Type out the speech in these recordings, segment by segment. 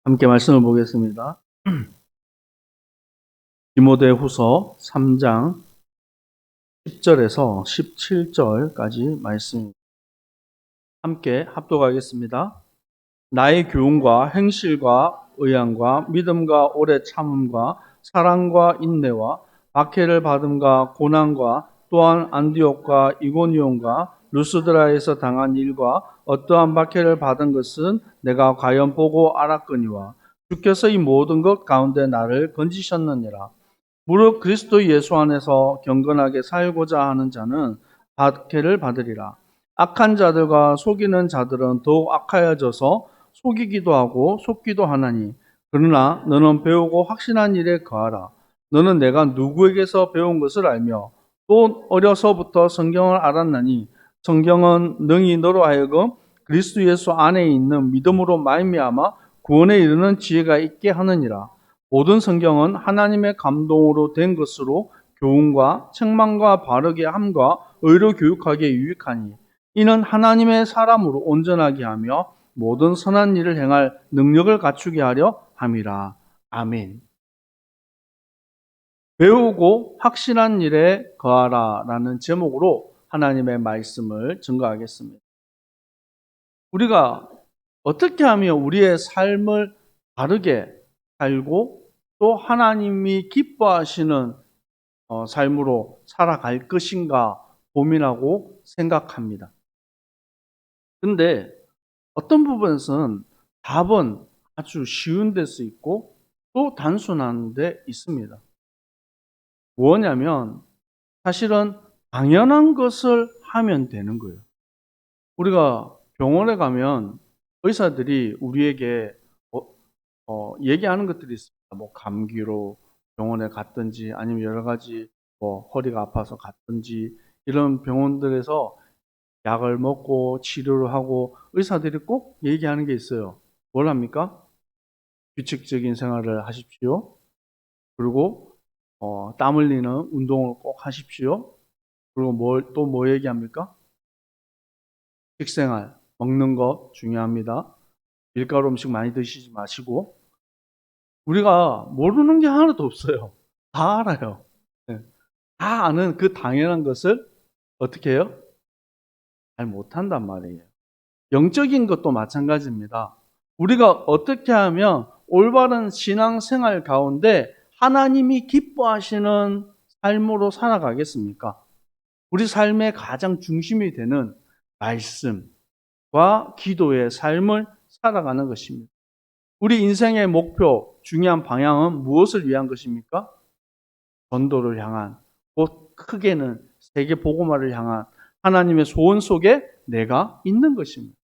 함께 말씀을 보겠습니다. 디모데후서 3장 10절에서 17절까지 말씀 함께 합독하겠습니다. 나의 교훈과 행실과 의향과 믿음과 오래 참음과 사랑과 인내와 박해를 받음과 고난과 또한 안디옥과 이고니온과 루스드라에서 당한 일과 어떠한 박해를 받은 것은 내가 과연 보고 알았거니와 주께서 이 모든 것 가운데 나를 건지셨느니라. 무릇 그리스도 예수 안에서 경건하게 살고자 하는 자는 박해를 받으리라. 악한 자들과 속이는 자들은 더욱 악하여져서 속이기도 하고 속기도 하나니, 그러나 너는 배우고 확신한 일에 거하라. 너는 내가 누구에게서 배운 것을 알며 또 어려서부터 성경을 알았나니, 성경은 능히 너로 하여금 그리스도 예수 안에 있는 믿음으로 말미암아 구원에 이르는 지혜가 있게 하느니라. 모든 성경은 하나님의 감동으로 된 것으로 교훈과 책망과 바르게 함과 의로 교육하기에 유익하니, 이는 하나님의 사람으로 온전하게 하며 모든 선한 일을 행할 능력을 갖추게 하려 함이라. 아멘. 배우고 확신한 일에 거하라 라는 제목으로 하나님의 말씀을 증거하겠습니다. 우리가 어떻게 하면 우리의 삶을 바르게 살고 또 하나님이 기뻐하시는 삶으로 살아갈 것인가 고민하고 생각합니다. 근데 어떤 부분에서는 답은 아주 쉬운 데 수 있고 또 단순한 데 있습니다. 뭐냐면 사실은 당연한 것을 하면 되는 거예요. 우리가 병원에 가면 의사들이 우리에게 얘기하는 것들이 있습니다. 뭐 감기로 병원에 갔든지 아니면 여러 가지 뭐 허리가 아파서 갔든지 이런 병원들에서 약을 먹고 치료를 하고 의사들이 꼭 얘기하는 게 있어요. 뭘 합니까? 규칙적인 생활을 하십시오. 그리고 땀 흘리는 운동을 꼭 하십시오. 그리고 또 뭐 얘기합니까? 식생활, 먹는 거 중요합니다. 밀가루 음식 많이 드시지 마시고. 우리가 모르는 게 하나도 없어요. 다 알아요. 네. 다 아는 그 당연한 것을 어떻게 해요? 잘 못한단 말이에요. 영적인 것도 마찬가지입니다. 우리가 어떻게 하면 올바른 신앙생활 가운데 하나님이 기뻐하시는 삶으로 살아가겠습니까? 우리 삶의 가장 중심이 되는 말씀과 기도의 삶을 살아가는 것입니다. 우리 인생의 목표, 중요한 방향은 무엇을 위한 것입니까? 전도를 향한, 곧 크게는 세계 복음화를 향한 하나님의 소원 속에 내가 있는 것입니다.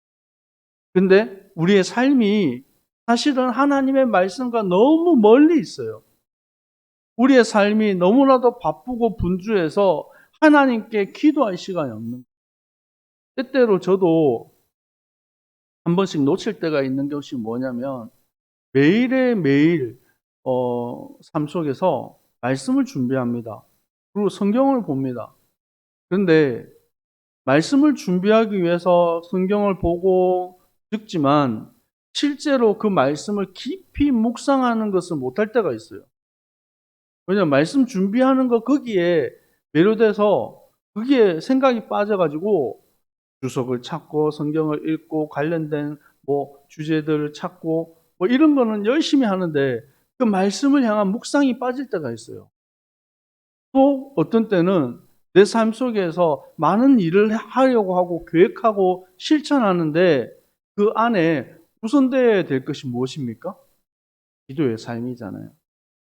근데 우리의 삶이 사실은 하나님의 말씀과 너무 멀리 있어요. 우리의 삶이 너무나도 바쁘고 분주해서 하나님께 기도할 시간이 없는 거예요. 때때로 저도 한 번씩 놓칠 때가 있는 것이 뭐냐면 매일의 매일 삶 속에서 말씀을 준비합니다. 그리고 성경을 봅니다. 그런데 말씀을 준비하기 위해서 성경을 보고 듣지만 실제로 그 말씀을 깊이 묵상하는 것을 못할 때가 있어요. 왜냐하면 말씀 준비하는 거 거기에 매료돼서 거기에 생각이 빠져가지고 주석을 찾고 성경을 읽고 관련된 뭐 주제들을 찾고 뭐 이런 거는 열심히 하는데 그 말씀을 향한 묵상이 빠질 때가 있어요. 또 어떤 때는 내 삶 속에서 많은 일을 하려고 하고 계획하고 실천하는데 그 안에 우선되어야 될 것이 무엇입니까? 기도의 삶이잖아요.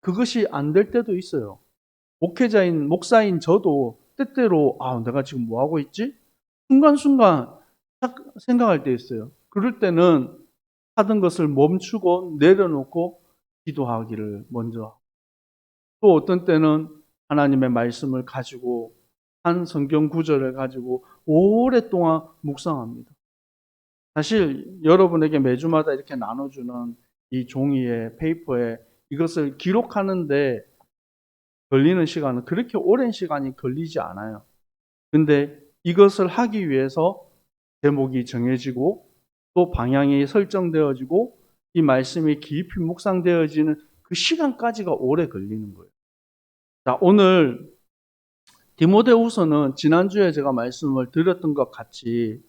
그것이 안 될 때도 있어요. 목사인 저도 때때로 내가 지금 뭐 하고 있지? 순간순간 생각할 때 있어요. 그럴 때는 하던 것을 멈추고 내려놓고 기도하기를 먼저. 또 어떤 때는 하나님의 말씀을 가지고 한 성경 구절을 가지고 오랫동안 묵상합니다. 사실 여러분에게 매주마다 이렇게 나눠주는 이 종이에 페이퍼에 이것을 기록하는데 걸리는 시간은 그렇게 오랜 시간이 걸리지 않아요. 근데 이것을 하기 위해서 제목이 정해지고 또 방향이 설정되어지고 이 말씀이 깊이 묵상되어지는 그 시간까지가 오래 걸리는 거예요. 자, 오늘 디모데후서는 지난주에 제가 말씀을 드렸던 것 같이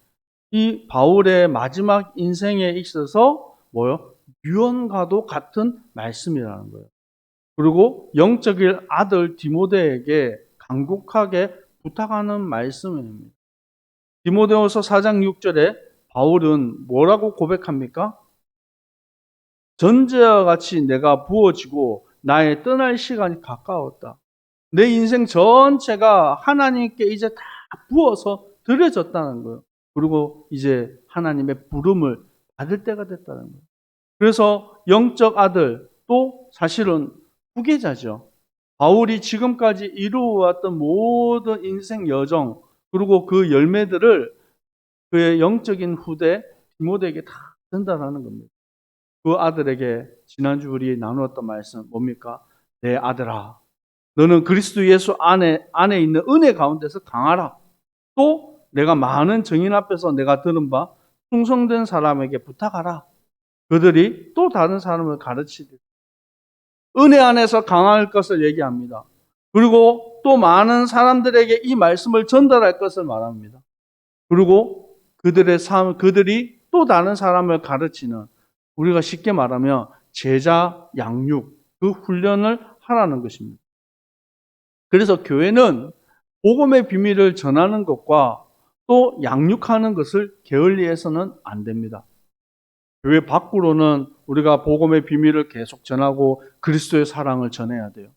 이 바울의 마지막 인생에 있어서 뭐요? 유언과도 같은 말씀이라는 거예요. 그리고 영적인 아들 디모데에게 간곡하게 부탁하는 말씀입니다. 디모데후서 4장 6절에 바울은 뭐라고 고백합니까? 전제와 같이 내가 부어지고 나의 떠날 시간이 가까웠다. 내 인생 전체가 하나님께 이제 다 부어서 드려졌다는 거예요. 그리고 이제 하나님의 부름을 받을 때가 됐다는 거예요. 그래서 영적 아들, 또 사실은 후계자죠. 바울이 지금까지 이루어왔던 모든 인생 여정, 그리고 그 열매들을 그의 영적인 후대 디모데에게 다 전달하는 겁니다. 그 아들에게 지난주 우리 나누었던 말씀 뭡니까? 내 아들아, 너는 그리스도 예수 안에 있는 은혜 가운데서 강하라. 또 내가 많은 증인 앞에서 내가 들은 바 충성된 사람에게 부탁하라. 그들이 또 다른 사람을 가르치듯 은혜 안에서 강할 것을 얘기합니다. 그리고 또 많은 사람들에게 이 말씀을 전달할 것을 말합니다. 그리고 그들이 또 다른 사람을 가르치는, 우리가 쉽게 말하면 제자 양육, 그 훈련을 하라는 것입니다. 그래서 교회는 복음의 비밀을 전하는 것과 또 양육하는 것을 게을리해서는 안 됩니다. 교회 밖으로는 우리가 복음의 비밀을 계속 전하고 그리스도의 사랑을 전해야 돼요.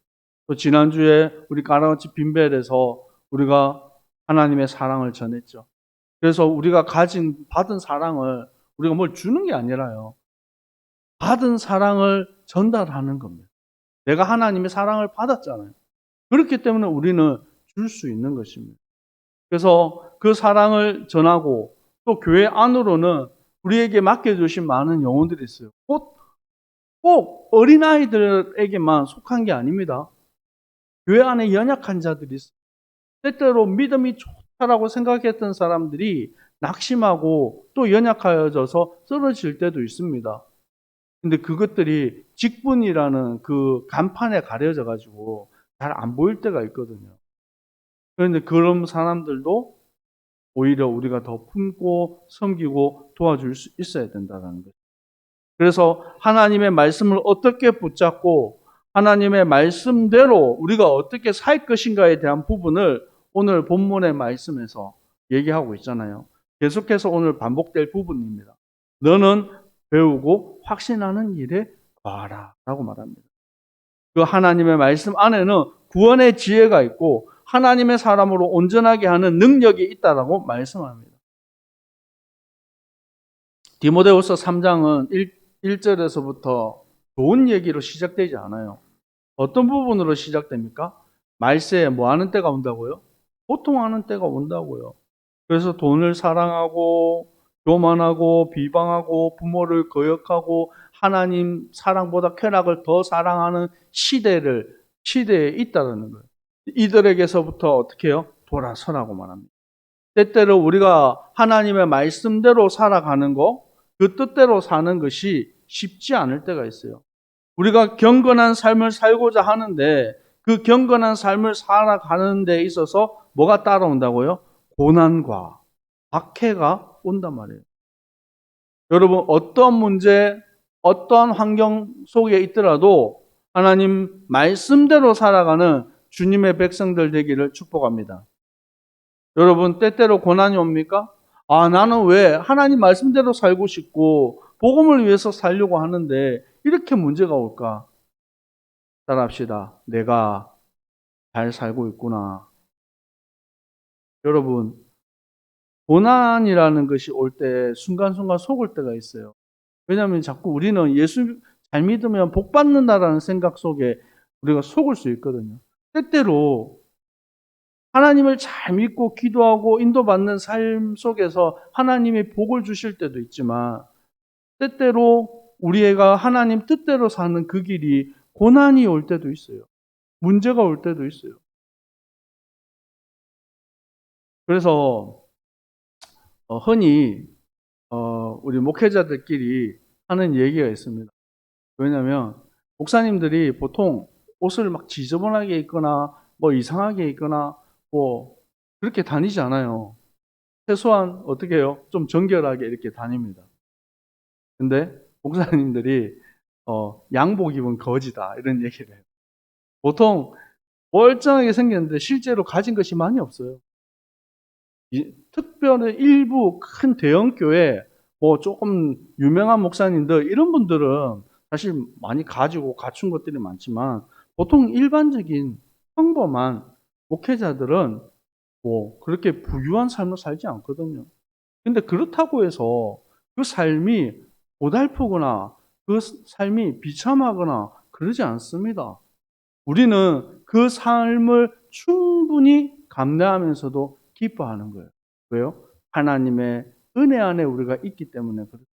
또 지난주에 우리 까나우치 빈벨에서 우리가 하나님의 사랑을 전했죠. 그래서 우리가 받은 사랑을 우리가 뭘 주는 게 아니라요. 받은 사랑을 전달하는 겁니다. 내가 하나님의 사랑을 받았잖아요. 그렇기 때문에 우리는 줄 수 있는 것입니다. 그래서 그 사랑을 전하고 또 교회 안으로는 우리에게 맡겨주신 많은 영혼들이 있어요. 꼭 어린아이들에게만 속한 게 아닙니다. 교회 안에 연약한 자들이 있어요. 때때로 믿음이 좋다라고 생각했던 사람들이 낙심하고 또 연약해져서 쓰러질 때도 있습니다. 근데 그것들이 직분이라는 그 간판에 가려져 가지고 잘 안 보일 때가 있거든요. 그런데 그런 사람들도 오히려 우리가 더 품고 섬기고 도와줄 수 있어야 된다는 거예요. 그래서 하나님의 말씀을 어떻게 붙잡고 하나님의 말씀대로 우리가 어떻게 살 것인가에 대한 부분을 오늘 본문의 말씀에서 얘기하고 있잖아요. 계속해서 오늘 반복될 부분입니다. 너는 배우고 확신하는 일에 거하라 라고 말합니다. 그 하나님의 말씀 안에는 구원의 지혜가 있고 하나님의 사람으로 온전하게 하는 능력이 있다라고 말씀합니다. 디모데후서 3장은 1절에서부터 좋은 얘기로 시작되지 않아요. 어떤 부분으로 시작됩니까? 말세에 뭐 하는 때가 온다고요? 고통하는 때가 온다고요. 그래서 돈을 사랑하고 교만하고 비방하고 부모를 거역하고 하나님 사랑보다 쾌락을 더 사랑하는 시대에 있다는 거예요. 이들에게서부터 어떻게 해요? 돌아서라고 말합니다. 때때로 우리가 하나님의 말씀대로 살아가는 거, 그 뜻대로 사는 것이 쉽지 않을 때가 있어요. 우리가 경건한 삶을 살고자 하는데 그 경건한 삶을 살아가는 데 있어서 뭐가 따라온다고요? 고난과 박해가 온단 말이에요. 여러분, 어떤 문제, 어떤 환경 속에 있더라도 하나님 말씀대로 살아가는 주님의 백성들 되기를 축복합니다. 여러분, 때때로 고난이 옵니까? 아, 나는 왜 하나님 말씀대로 살고 싶고 복음을 위해서 살려고 하는데 이렇게 문제가 올까? 따라합시다. 내가 잘 살고 있구나. 여러분, 고난이라는 것이 올 때 순간순간 속을 때가 있어요. 왜냐하면 자꾸 우리는 예수 잘 믿으면 복 받는다라는 생각 속에 우리가 속을 수 있거든요. 때때로 하나님을 잘 믿고 기도하고 인도받는 삶 속에서 하나님이 복을 주실 때도 있지만 때때로 우리가 하나님 뜻대로 사는 그 길이 고난이 올 때도 있어요. 문제가 올 때도 있어요. 그래서 흔히 우리 목회자들끼리 하는 얘기가 있습니다. 왜냐하면 목사님들이 보통 옷을 막 지저분하게 입거나 뭐 이상하게 입거나 뭐 그렇게 다니지 않아요. 최소한 어떻게 해요? 좀 정결하게 이렇게 다닙니다. 근데 목사님들이 양복 입은 거지다 이런 얘기를 해요. 보통 멀쩡하게 생겼는데 실제로 가진 것이 많이 없어요. 특별히 일부 큰 대형 교회 뭐 조금 유명한 목사님들 이런 분들은 사실 많이 가지고 갖춘 것들이 많지만 보통 일반적인 평범한 목회자들은 뭐 그렇게 부유한 삶을 살지 않거든요. 근데 그렇다고 해서 그 삶이 고달프거나 그 삶이 비참하거나 그러지 않습니다. 우리는 그 삶을 충분히 감내하면서도 기뻐하는 거예요. 왜요? 하나님의 은혜 안에 우리가 있기 때문에 그렇습니다.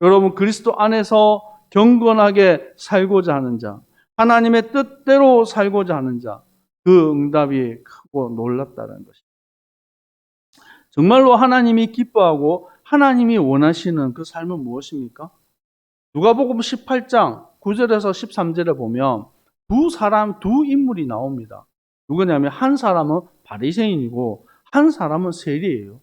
여러분, 그리스도 안에서 경건하게 살고자 하는 자, 하나님의 뜻대로 살고자 하는 자, 그 응답이 크고 놀랍다는 것입니다. 정말로 하나님이 기뻐하고 하나님이 원하시는 그 삶은 무엇입니까? 누가복음 18장 9절에서 13절에 보면 두 인물이 나옵니다. 누구냐면 한 사람은 바리새인이고 한 사람은 세리예요.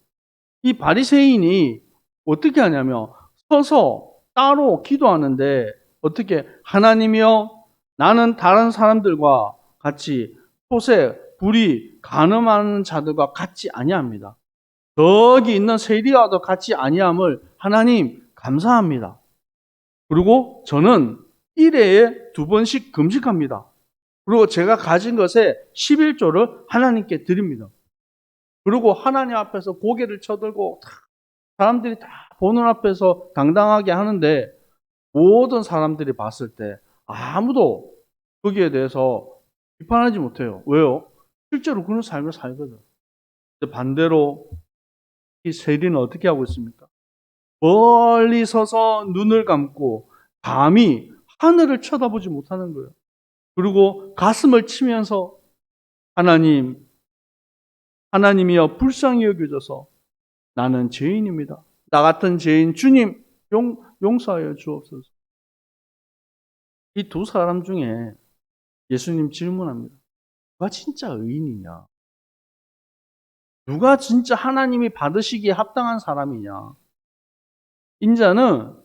이 바리새인이 어떻게 하냐면 서서 따로 기도하는데 어떻게 하나님이여 나는 다른 사람들과 같이 소세, 불이, 간음하는 자들과 같이 아니합니다. 저기 있는 세리와도 같이 아니함을 하나님 감사합니다. 그리고 저는 1회에 2번씩 금식합니다. 그리고 제가 가진 것의 11조를 하나님께 드립니다. 그리고 하나님 앞에서 고개를 쳐들고 사람들이 다 보는 앞에서 당당하게 하는데 모든 사람들이 봤을 때 아무도 거기에 대해서 비판하지 못해요. 왜요? 실제로 그런 삶을 살거든. 반대로 이 세리는 어떻게 하고 있습니까? 멀리 서서 눈을 감고 감히 하늘을 쳐다보지 못하는 거예요. 그리고 가슴을 치면서 하나님이여 불쌍히 여겨줘서 나는 죄인입니다. 나 같은 죄인 주님 용서하여 주옵소서. 이 두 사람 중에 예수님 질문합니다. 누가 진짜 의인이냐? 누가 진짜 하나님이 받으시기에 합당한 사람이냐? 인자는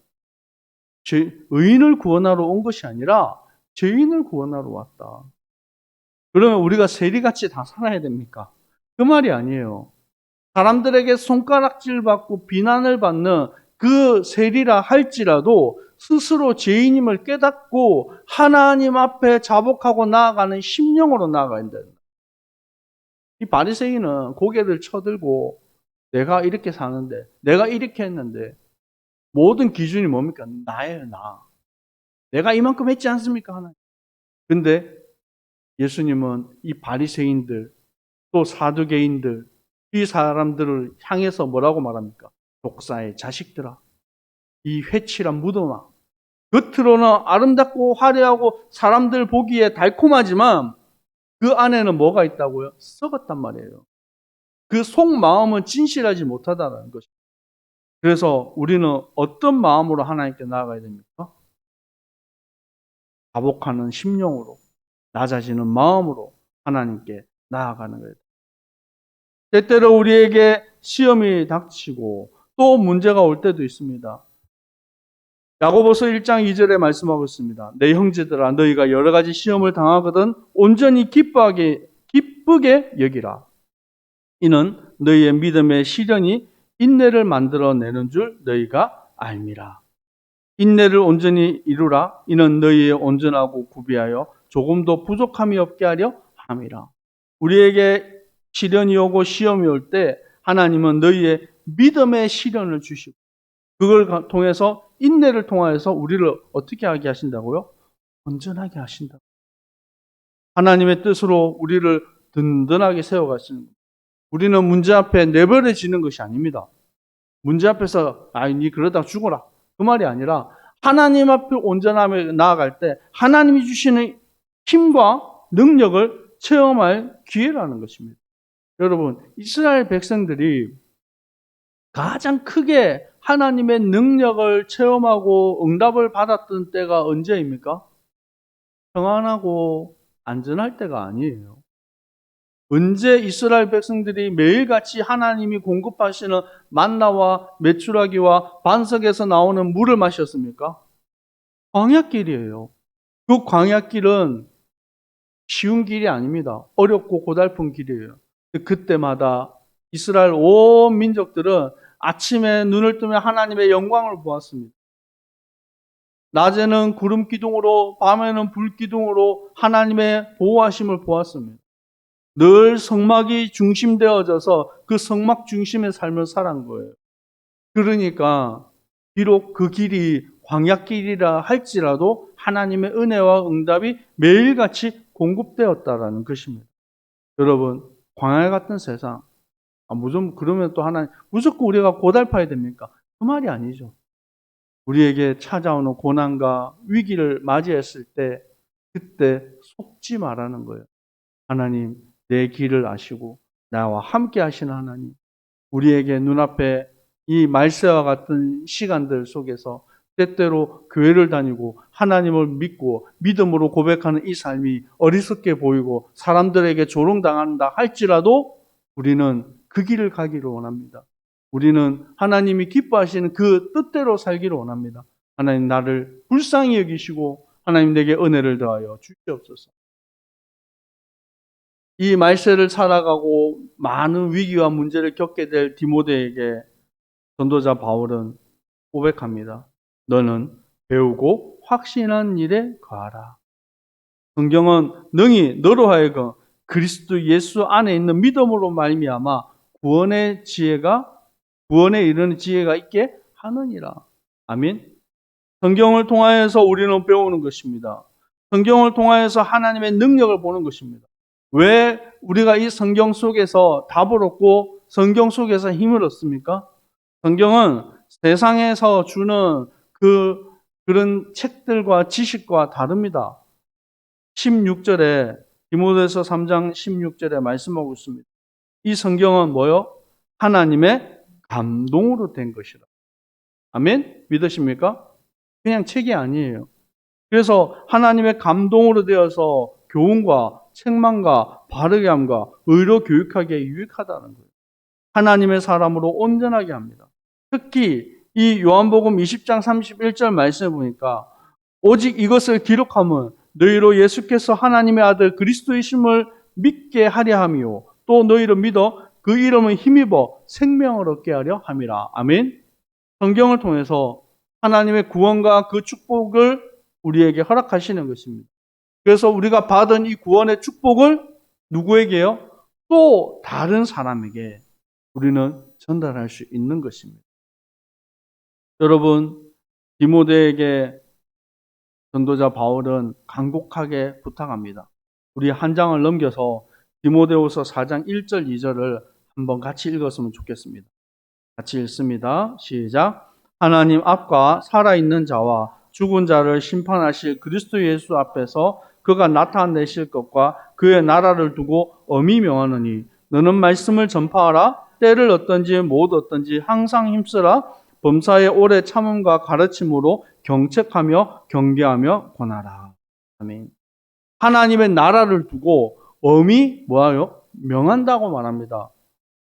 의인을 구원하러 온 것이 아니라 죄인을 구원하러 왔다. 그러면 우리가 세리같이 다 살아야 됩니까? 그 말이 아니에요. 사람들에게 손가락질 받고 비난을 받는 그 세리라 할지라도 스스로 죄인임을 깨닫고 하나님 앞에 자복하고 나아가는 심령으로 나아가야 된다. 이 바리새인은 고개를 쳐들고 내가 이렇게 사는데 내가 이렇게 했는데 모든 기준이 뭡니까? 나예요, 나. 내가 이만큼 했지 않습니까? 하나님. 근데 예수님은 이 바리새인들 또 사두개인들 이 사람들을 향해서 뭐라고 말합니까? 독사의 자식들아, 이 회칠한 무덤아. 겉으로는 아름답고 화려하고 사람들 보기에 달콤하지만 그 안에는 뭐가 있다고요? 썩었단 말이에요. 그 속마음은 진실하지 못하다는 것입니다. 그래서 우리는 어떤 마음으로 하나님께 나아가야 됩니까? 자복하는 심령으로, 나 자신은 마음으로 하나님께 나아가는 거예요. 때때로 우리에게 시험이 닥치고 또 문제가 올 때도 있습니다. 야고보서 1장 2절에 말씀하고 있습니다. 내 형제들아 너희가 여러 가지 시험을 당하거든 온전히 기쁘게 여기라. 이는 너희의 믿음의 시련이 인내를 만들어내는 줄 너희가 알미라. 인내를 온전히 이루라. 이는 너희의 온전하고 구비하여 조금도 부족함이 없게 하려 함이라. 우리에게 시련이 오고 시험이 올 때 하나님은 너희의 믿음의 시련을 주시고 그걸 통해서 인내를 통하여서 우리를 어떻게 하게 하신다고요? 온전하게 하신다. 하나님의 뜻으로 우리를 든든하게 세워가시는 겁니다. 우리는 문제 앞에 내버려지는 것이 아닙니다. 문제 앞에서 니 그러다 죽어라. 그 말이 아니라 하나님 앞에 온전함에 나아갈 때 하나님이 주시는 힘과 능력을 체험할 기회라는 것입니다. 여러분, 이스라엘 백성들이 가장 크게 하나님의 능력을 체험하고 응답을 받았던 때가 언제입니까? 평안하고 안전할 때가 아니에요. 언제 이스라엘 백성들이 매일같이 하나님이 공급하시는 만나와 메추라기와 반석에서 나오는 물을 마셨습니까? 광야길이에요. 그 광야길은 쉬운 길이 아닙니다. 어렵고 고달픈 길이에요. 그때마다 이스라엘 온 민족들은 아침에 눈을 뜨면 하나님의 영광을 보았습니다. 낮에는 구름 기둥으로, 밤에는 불 기둥으로 하나님의 보호하심을 보았습니다. 늘 성막이 중심되어져서 그 성막 중심의 삶을 살한 거예요. 그러니까 비록 그 길이 광야길이라 할지라도 하나님의 은혜와 응답이 매일같이 공급되었다라는 것입니다. 여러분, 광야 같은 세상, 무슨 그러면 또 하나님 무조건 우리가 고달파야 됩니까? 그 말이 아니죠. 우리에게 찾아오는 고난과 위기를 맞이했을 때 그때 속지 말라는 거예요. 하나님, 내 길을 아시고 나와 함께 하시는 하나님, 우리에게 눈앞에 이 말세와 같은 시간들 속에서 때때로 교회를 다니고 하나님을 믿고 믿음으로 고백하는 이 삶이 어리석게 보이고 사람들에게 조롱당한다 할지라도 우리는 그 길을 가기를 원합니다. 우리는 하나님이 기뻐하시는 그 뜻대로 살기를 원합니다. 하나님, 나를 불쌍히 여기시고 하나님, 내게 은혜를 더하여 주시옵소서. 이 말세를 살아가고 많은 위기와 문제를 겪게 될 디모데에게 전도자 바울은 고백합니다. 너는 배우고 확신한 일에 거하라. 성경은 능히 너로 하여금 그리스도 예수 안에 있는 믿음으로 말미암아 구원에 이르는 지혜가 있게 하느니라. 아멘. 성경을 통하여서 우리는 배우는 것입니다. 성경을 통하여서 하나님의 능력을 보는 것입니다. 왜 우리가 이 성경 속에서 답을 얻고 성경 속에서 힘을 얻습니까? 성경은 세상에서 주는 그런 책들과 지식과 다릅니다. 16절에 디모데서 3장 16절에 말씀하고 있습니다. 이 성경은 뭐요? 하나님의 감동으로 된 것이라. 아멘? 믿으십니까? 그냥 책이 아니에요. 그래서 하나님의 감동으로 되어서 교훈과 책망과 바르게 함과 의로 교육하기에 유익하다는 거예요. 하나님의 사람으로 온전하게 합니다. 특히 이 요한복음 20장 31절 말씀을 보니까 오직 이것을 기록하면 너희로 예수께서 하나님의 아들 그리스도이심을 믿게 하려 함이요 또 너희를 믿어 그 이름을 힘입어 생명을 얻게 하려 함이라. 아멘. 성경을 통해서 하나님의 구원과 그 축복을 우리에게 허락하시는 것입니다. 그래서 우리가 받은 이 구원의 축복을 누구에게요? 또 다른 사람에게 우리는 전달할 수 있는 것입니다. 여러분, 디모데에게 전도자 바울은 간곡하게 부탁합니다. 우리 한 장을 넘겨서 디모데후서 4장 1절 2절을 한번 같이 읽었으면 좋겠습니다. 같이 읽습니다. 시작. 하나님 앞과 살아있는 자와 죽은 자를 심판하실 그리스도 예수 앞에서 그가 나타내실 것과 그의 나라를 두고 엄히 명하노니 너는 말씀을 전파하라. 때를 얻든지 못 얻든지 항상 힘쓰라. 범사의 오래 참음과 가르침으로 경책하며 경계하며 권하라. 아멘. 하나님의 나라를 두고 엄히 뭐하요? 명한다고 말합니다.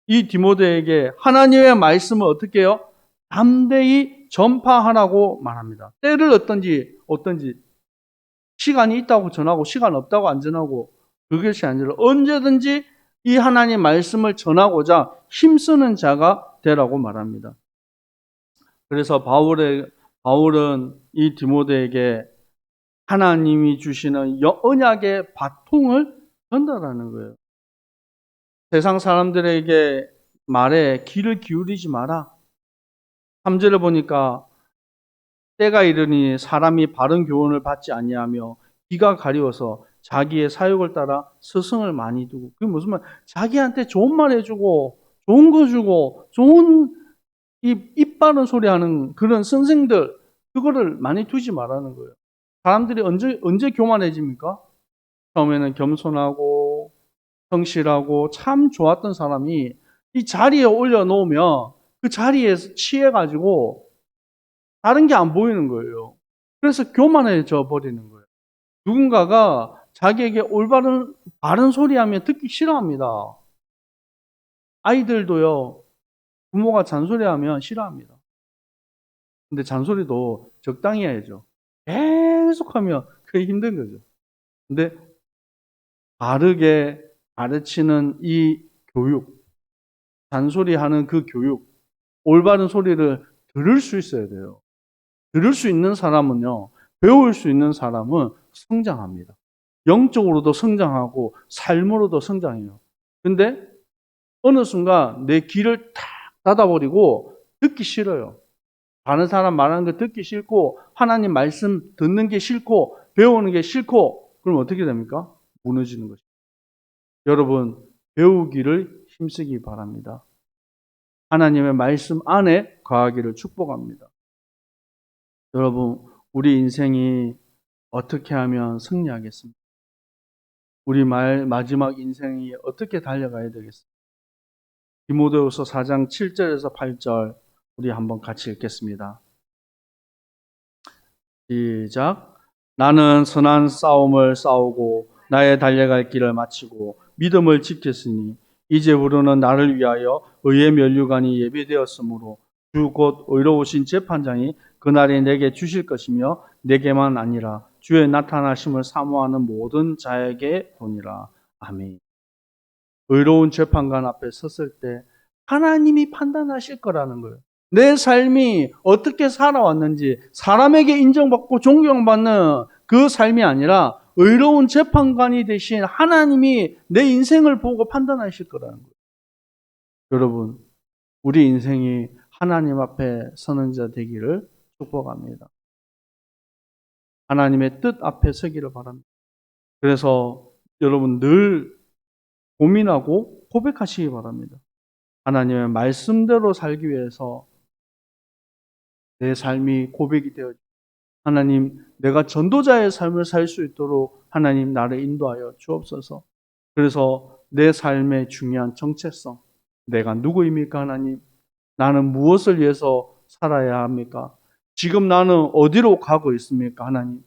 이 디모데에게 하나님의 말씀을 어떻게 해요? 담대히 전파하라고 말합니다. 때를 얻든지 시간이 있다고 전하고 시간 없다고 안 전하고 그것이 아니라 언제든지 이 하나님 말씀을 전하고자 힘쓰는 자가 되라고 말합니다. 그래서 바울은 이 디모데에게 하나님이 주시는 언약의 바통을 전달하는 거예요. 세상 사람들에게 말에 귀를 기울이지 마라. 3절을 보니까 때가 이르니 사람이 바른 교훈을 받지 아니하며 귀가 가리워서 자기의 사욕을 따라 스승을 많이 두고, 그게 무슨 말? 자기한테 좋은 말 해주고 좋은 거 주고 좋은 입 바른 소리 하는 그런 선생들, 그거를 많이 두지 말라는 거예요. 사람들이 언제 교만해집니까? 처음에는 겸손하고 성실하고 참 좋았던 사람이 이 자리에 올려놓으면 그 자리에 취해가지고 다른 게 안 보이는 거예요. 그래서 교만해져 버리는 거예요. 누군가가 자기에게 올바른 바른 소리 하면 듣기 싫어합니다. 아이들도요, 부모가 잔소리하면 싫어합니다. 근데 잔소리도 적당히 해야죠. 계속하면 그게 힘든 거죠. 근데 바르게 가르치는 이 교육, 잔소리하는 그 교육, 올바른 소리를 들을 수 있어야 돼요. 들을 수 있는 사람은요, 배울 수 있는 사람은 성장합니다. 영적으로도 성장하고 삶으로도 성장해요. 근데 어느 순간 내 귀를 탁 닫아버리고 듣기 싫어요. 다른 사람 말하는 거 듣기 싫고 하나님 말씀 듣는 게 싫고 배우는 게 싫고 그럼 어떻게 됩니까? 무너지는 것입니다. 여러분 배우기를 힘쓰기 바랍니다. 하나님의 말씀 안에 거하기를 축복합니다. 여러분 우리 인생이 어떻게 하면 승리하겠습니까? 우리 마지막 인생이 어떻게 달려가야 되겠습니까? 디모데후서 4장 7절에서 8절 우리 한번 같이 읽겠습니다. 시작. 나는 선한 싸움을 싸우고 나의 달려갈 길을 마치고 믿음을 지켰으니 이제부로는 나를 위하여 의의 면류관이 예비되었으므로 주 곧 의로우신 재판장이 그날에 내게 주실 것이며 내게만 아니라 주의 나타나심을 사모하는 모든 자에게 도니라. 아멘. 의로운 재판관 앞에 섰을 때 하나님이 판단하실 거라는 거예요. 내 삶이 어떻게 살아왔는지 사람에게 인정받고 존경받는 그 삶이 아니라 의로운 재판관이 되신 하나님이 내 인생을 보고 판단하실 거라는 거예요. 여러분, 우리 인생이 하나님 앞에 서는 자 되기를 축복합니다. 하나님의 뜻 앞에 서기를 바랍니다. 그래서 여러분 늘 고민하고 고백하시기 바랍니다. 하나님의 말씀대로 살기 위해서 내 삶이 고백이 되어 하나님 내가 전도자의 삶을 살 수 있도록 하나님 나를 인도하여 주옵소서. 그래서 내 삶의 중요한 정체성 내가 누구입니까 하나님? 나는 무엇을 위해서 살아야 합니까? 지금 나는 어디로 가고 있습니까 하나님?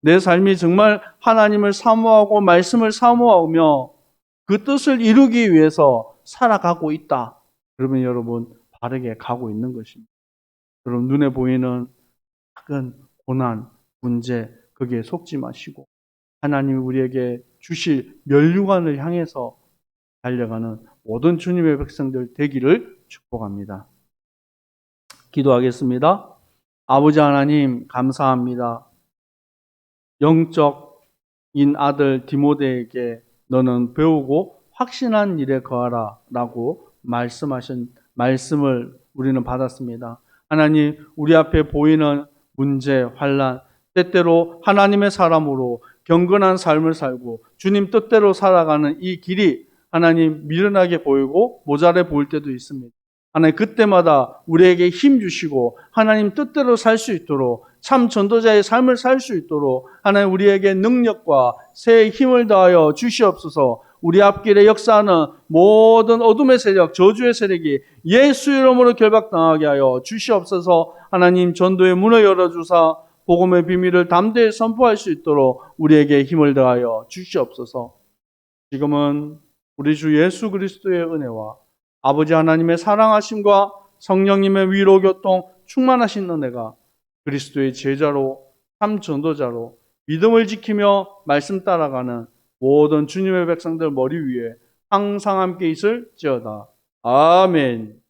내 삶이 정말 하나님을 사모하고 말씀을 사모하며 그 뜻을 이루기 위해서 살아가고 있다. 그러면 여러분 바르게 가고 있는 것입니다. 여러분 눈에 보이는 작은 고난, 문제 거기에 속지 마시고 하나님이 우리에게 주실 면류관을 향해서 달려가는 모든 주님의 백성들 되기를 축복합니다. 기도하겠습니다. 아버지 하나님 감사합니다. 영적인 아들 디모데에게 너는 배우고 확신한 일에 거하라 라고 말씀하신 말씀을 우리는 받았습니다. 하나님 우리 앞에 보이는 문제, 환난, 때때로 하나님의 사람으로 경건한 삶을 살고 주님 뜻대로 살아가는 이 길이 하나님 미련하게 보이고 모자래 보일 때도 있습니다. 하나님 그때마다 우리에게 힘 주시고 하나님 뜻대로 살 수 있도록 참 전도자의 삶을 살 수 있도록 하나님 우리에게 능력과 새 힘을 더하여 주시옵소서. 우리 앞길에 역사하는 모든 어둠의 세력, 저주의 세력이 예수 이름으로 결박당하게 하여 주시옵소서. 하나님 전도의 문을 열어주사 복음의 비밀을 담대히 선포할 수 있도록 우리에게 힘을 더하여 주시옵소서. 지금은 우리 주 예수 그리스도의 은혜와 아버지 하나님의 사랑하심과 성령님의 위로 교통 충만하신 은혜가 그리스도의 제자로 참 전도자로 믿음을 지키며 말씀 따라가는 모든 주님의 백성들 머리 위에 항상 함께 있을지어다. 아멘.